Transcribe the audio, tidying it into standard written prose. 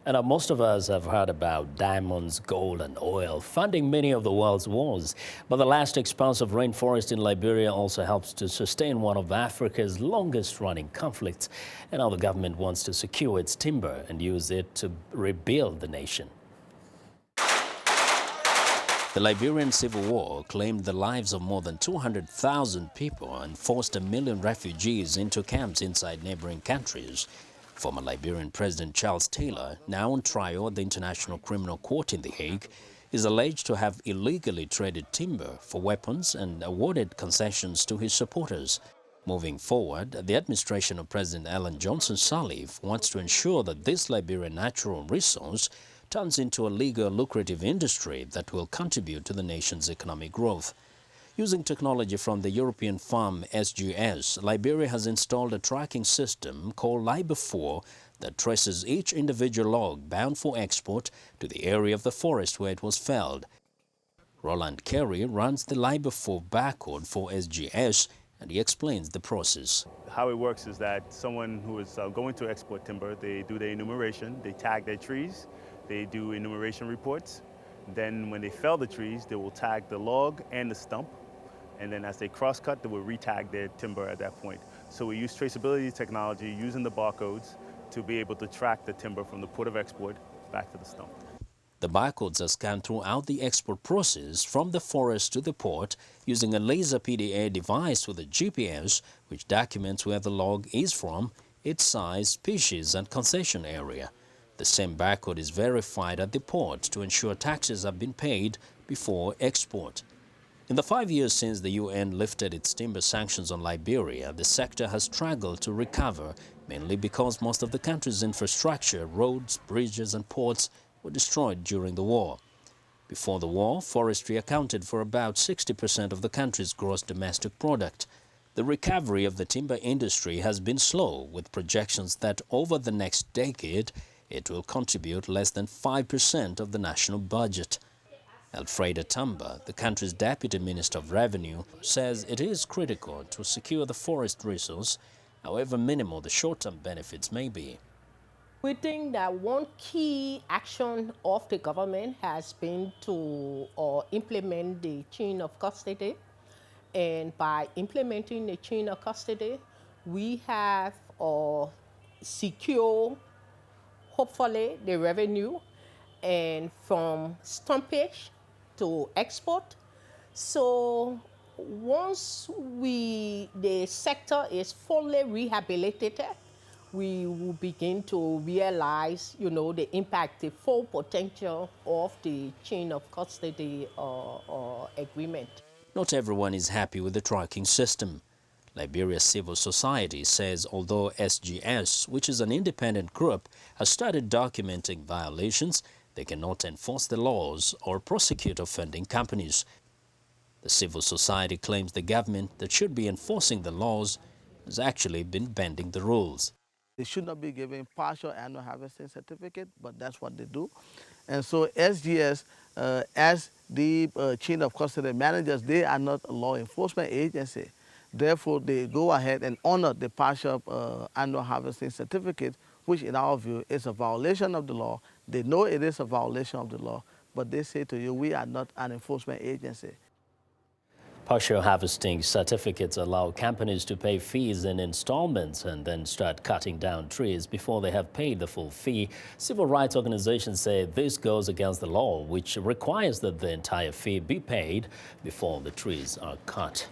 And most of us have heard about diamonds, gold and oil funding many of the world's wars. But the last expanse of rainforest in Liberia also helps to sustain one of Africa's longest-running conflicts. And now the government wants to secure its timber and use it to rebuild the nation. The Liberian Civil War claimed the lives of more than 200,000 people and forced 1 million refugees into camps inside neighboring countries. Former Liberian President Charles Taylor, now on trial at the International Criminal Court in The Hague, is alleged to have illegally traded timber for weapons and awarded concessions to his supporters. Moving forward, the administration of President Ellen Johnson Sirleaf wants to ensure that this Liberian natural resource turns into a legal lucrative industry that will contribute to the nation's economic growth. Using technology from the European firm SGS, Liberia has installed a tracking system called Liber4 that traces each individual log bound for export to the area of the forest where it was felled. Roland Carey runs the Liber4 barcode for SGS, and he explains the process. How it works is that someone who is going to export timber, they do their enumeration, they tag their trees, they do enumeration reports. Then when they fell the trees, they will tag the log and the stump. And then as they cross-cut, they will re-tag their timber at that point. So we use traceability technology using the barcodes to be able to track the timber from the port of export back to the stump. The barcodes are scanned throughout the export process from the forest to the port using a laser PDA device with a GPS which documents where the log is from, its size, species and concession area. The same barcode is verified at the port to ensure taxes have been paid before export. In the 5 years since the UN lifted its timber sanctions on Liberia, the sector has struggled to recover, mainly because most of the country's infrastructure, roads, bridges and ports were destroyed during the war. Before the war, forestry accounted for about 60% of the country's gross domestic product. The recovery of the timber industry has been slow, with projections that over the next decade, it will contribute less than 5% of the national budget. Alfreda Tamba, the country's Deputy Minister of Revenue, says it is critical to secure the forest resource, however minimal the short-term benefits may be. We think that one key action of the government has been to implement the chain of custody. And by implementing the chain of custody, we have secure, hopefully, the revenue and from stumpage to export. So once the sector is fully rehabilitated, we will begin to realize, the impact, the full potential of the chain of custody agreement. Not everyone is happy with the tracking system. Liberia Civil Society says although SGS, which is an independent group, has started documenting violations, they cannot enforce the laws or prosecute offending companies. The civil society claims the government that should be enforcing the laws has actually been bending the rules. They should not be giving partial annual harvesting certificate, but that's what they do. And so SGS, as the chain of custody managers, they are not a law enforcement agency. Therefore, they go ahead and honor the partial annual harvesting certificate, which in our view is a violation of the law. They know it is a violation of the law, but they say to you, we are not an enforcement agency. Partial harvesting certificates allow companies to pay fees in installments and then start cutting down trees before they have paid the full fee. Civil rights organizations say this goes against the law, which requires that the entire fee be paid before the trees are cut.